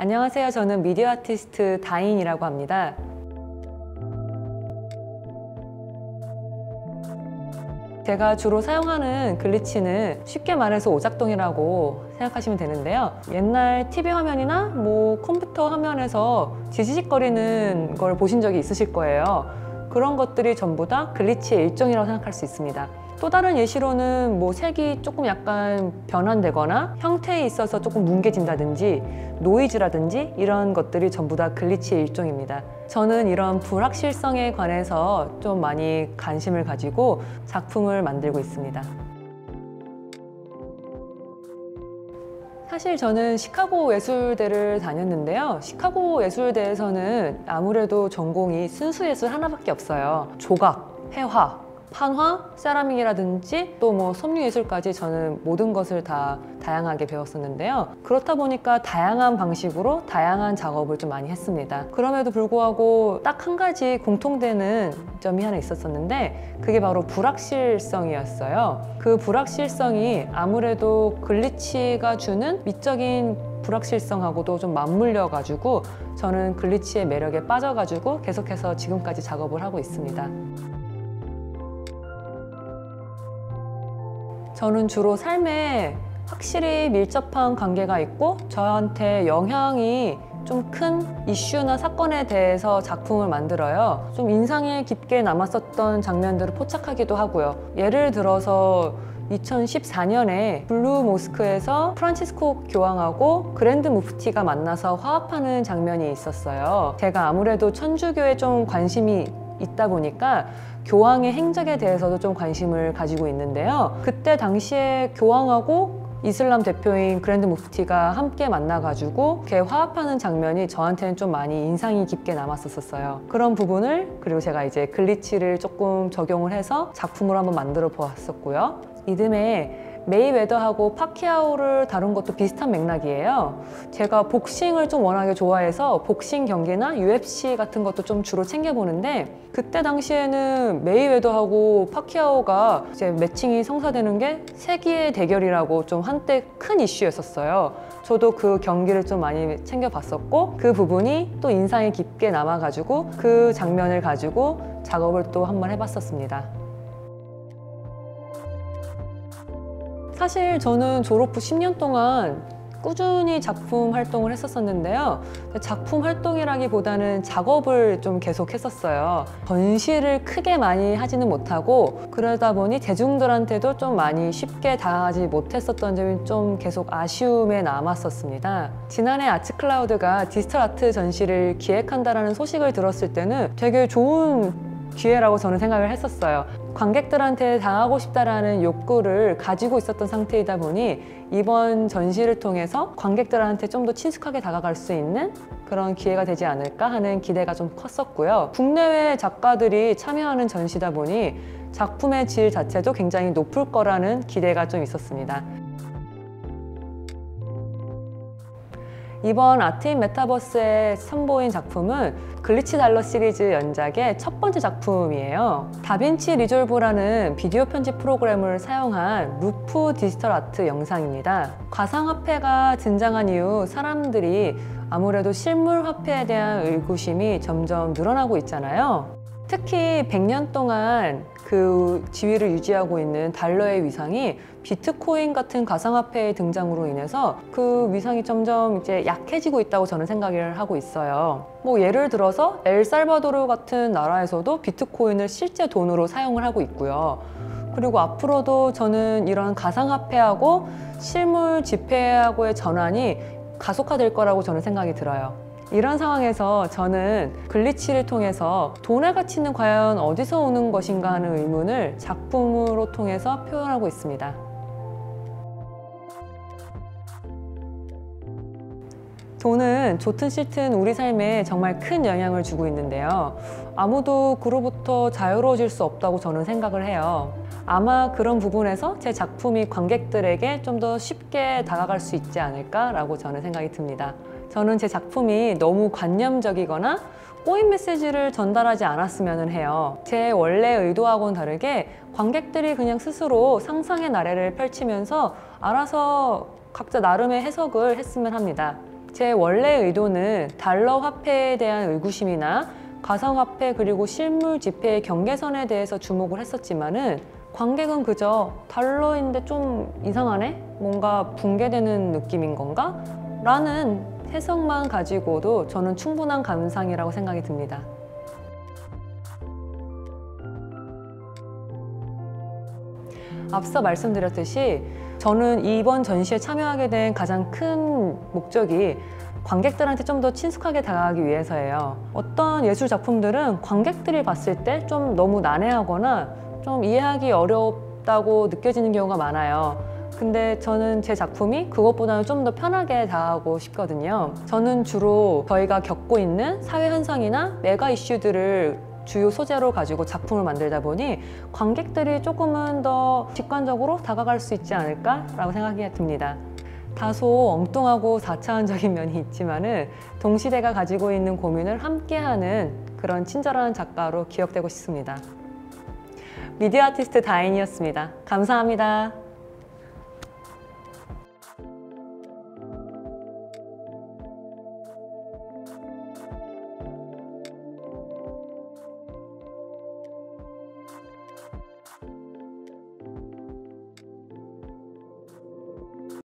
안녕하세요. 저는 미디어 아티스트 다인이라고 합니다. 제가 주로 사용하는 글리치는 쉽게 말해서 오작동이라고 생각하시면 되는데요. 옛날 TV 화면이나 컴퓨터 화면에서 지지직거리는 걸 보신 적이 있으실 거예요. 그런 것들이 전부 다 글리치의 일종이라고 생각할 수 있습니다. 또 다른 예시로는 색이 조금 약간 변환되거나 형태에 있어서 조금 뭉개진다든지 노이즈라든지 이런 것들이 전부 다 글리치의 일종입니다. 저는 이런 불확실성에 관해서 좀 많이 관심을 가지고 작품을 만들고 있습니다. 사실 저는 시카고 예술대를 다녔는데요. 시카고 예술대에서는 아무래도 전공이 순수예술 하나밖에 없어요. 조각, 회화, 판화, 세라믹이라든지 또 섬유예술까지 저는 모든 것을 다 다양하게 배웠었는데요. 그렇다 보니까 다양한 방식으로 다양한 작업을 좀 많이 했습니다. 그럼에도 불구하고 딱 한 가지 공통되는 점이 하나 있었는데 그게 바로 불확실성이었어요. 그 불확실성이 아무래도 글리치가 주는 미적인 불확실성하고도 좀 맞물려 가지고 저는 글리치의 매력에 빠져 가지고 계속해서 지금까지 작업을 하고 있습니다. 저는 주로 삶에 확실히 밀접한 관계가 있고 저한테 영향이 좀 큰 이슈나 사건에 대해서 작품을 만들어요. 좀 인상에 깊게 남았었던 장면들을 포착하기도 하고요. 예를 들어서 2014년에 블루 모스크에서 프란치스코 교황하고 그랜드 무프티가 만나서 화합하는 장면이 있었어요. 제가 아무래도 천주교에 좀 관심이 있다 보니까 교황의 행적에 대해서도 좀 관심을 가지고 있는데요. 그때 당시에 교황하고 이슬람 대표인 그랜드 무프티가 함께 만나가지고 이렇게 화합하는 장면이 저한테는 좀 많이 인상이 깊게 남았었어요. 그런 부분을 그리고 제가 이제 글리치를 조금 적용을 해서 작품으로 한번 만들어 보았었고요. 이듬해 메이웨더하고 파키아오를 다룬 것도 비슷한 맥락이에요. 제가 복싱을 좀 워낙에 좋아해서 복싱 경기나 UFC 같은 것도 좀 주로 챙겨보는데 그때 당시에는 메이웨더하고 파키아오가 이제 매칭이 성사되는 게 세기의 대결이라고 좀 한때 큰 이슈였었어요. 저도 그 경기를 좀 많이 챙겨봤었고 그 부분이 또 인상이 깊게 남아가지고 그 장면을 가지고 작업을 또 한번 해봤었습니다. 사실 저는 졸업 후 10년 동안 꾸준히 작품 활동을 했었는데요. 작품 활동이라기보다는 작업을 좀 계속 했었어요. 전시를 크게 많이 하지는 못하고 그러다 보니 대중들한테도 좀 많이 쉽게 다가가지 못했었던 점이 좀 계속 아쉬움에 남았었습니다. 지난해 아츠클라우드가 디지털 아트 전시를 기획한다는 소식을 들었을 때는 되게 좋은 기회라고 저는 생각을 했었어요. 관객들한테 당하고 싶다라는 욕구를 가지고 있었던 상태이다 보니 이번 전시를 통해서 관객들한테 좀 더 친숙하게 다가갈 수 있는 그런 기회가 되지 않을까 하는 기대가 좀 컸었고요. 국내외 작가들이 참여하는 전시다 보니 작품의 질 자체도 굉장히 높을 거라는 기대가 좀 있었습니다. 이번 아트인 메타버스에 선보인 작품은 글리치 달러 시리즈 연작의 첫 번째 작품이에요. 다빈치 리졸브라는 비디오 편집 프로그램을 사용한 루프 디지털 아트 영상입니다. 가상화폐가 등장한 이후 사람들이 아무래도 실물 화폐에 대한 의구심이 점점 늘어나고 있잖아요. 특히 100년 동안 그 지위를 유지하고 있는 달러의 위상이 비트코인 같은 가상화폐의 등장으로 인해서 그 위상이 점점 이제 약해지고 있다고 저는 생각을 하고 있어요. 예를 들어서 엘살바도르 같은 나라에서도 비트코인을 실제 돈으로 사용을 하고 있고요. 그리고 앞으로도 저는 이런 가상화폐하고 실물 지폐하고의 전환이 가속화될 거라고 저는 생각이 들어요. 이런 상황에서 저는 글리치를 통해서 돈의 가치는 과연 어디서 오는 것인가 하는 의문을 작품으로 통해서 표현하고 있습니다. 돈은 좋든 싫든 우리 삶에 정말 큰 영향을 주고 있는데요. 아무도 그로부터 자유로워질 수 없다고 저는 생각을 해요. 아마 그런 부분에서 제 작품이 관객들에게 좀 더 쉽게 다가갈 수 있지 않을까라고 저는 생각이 듭니다. 저는 제 작품이 너무 관념적이거나 꼬인 메시지를 전달하지 않았으면 해요. 제 원래 의도하고는 다르게 관객들이 그냥 스스로 상상의 나래를 펼치면서 알아서 각자 나름의 해석을 했으면 합니다. 제 원래 의도는 달러 화폐에 대한 의구심이나 가상화폐 그리고 실물 지폐의 경계선에 대해서 주목을 했었지만은 관객은 그저 달러인데 좀 이상하네? 뭔가 붕괴되는 느낌인 건가? 라는 해석만 가지고도 저는 충분한 감상이라고 생각이 듭니다. 앞서 말씀드렸듯이 저는 이번 전시에 참여하게 된 가장 큰 목적이 관객들한테 좀 더 친숙하게 다가가기 위해서예요. 어떤 예술 작품들은 관객들이 봤을 때 좀 너무 난해하거나 좀 이해하기 어렵다고 느껴지는 경우가 많아요. 근데 저는 제 작품이 그것보다는 좀 더 편하게 다가가고 싶거든요. 저는 주로 저희가 겪고 있는 사회 현상이나 메가 이슈들을 주요 소재로 가지고 작품을 만들다 보니 관객들이 조금은 더 직관적으로 다가갈 수 있지 않을까라고 생각이 듭니다. 다소 엉뚱하고 4차원적인 면이 있지만은 동시대가 가지고 있는 고민을 함께하는 그런 친절한 작가로 기억되고 싶습니다. 미디어 아티스트 다인이었습니다. 감사합니다.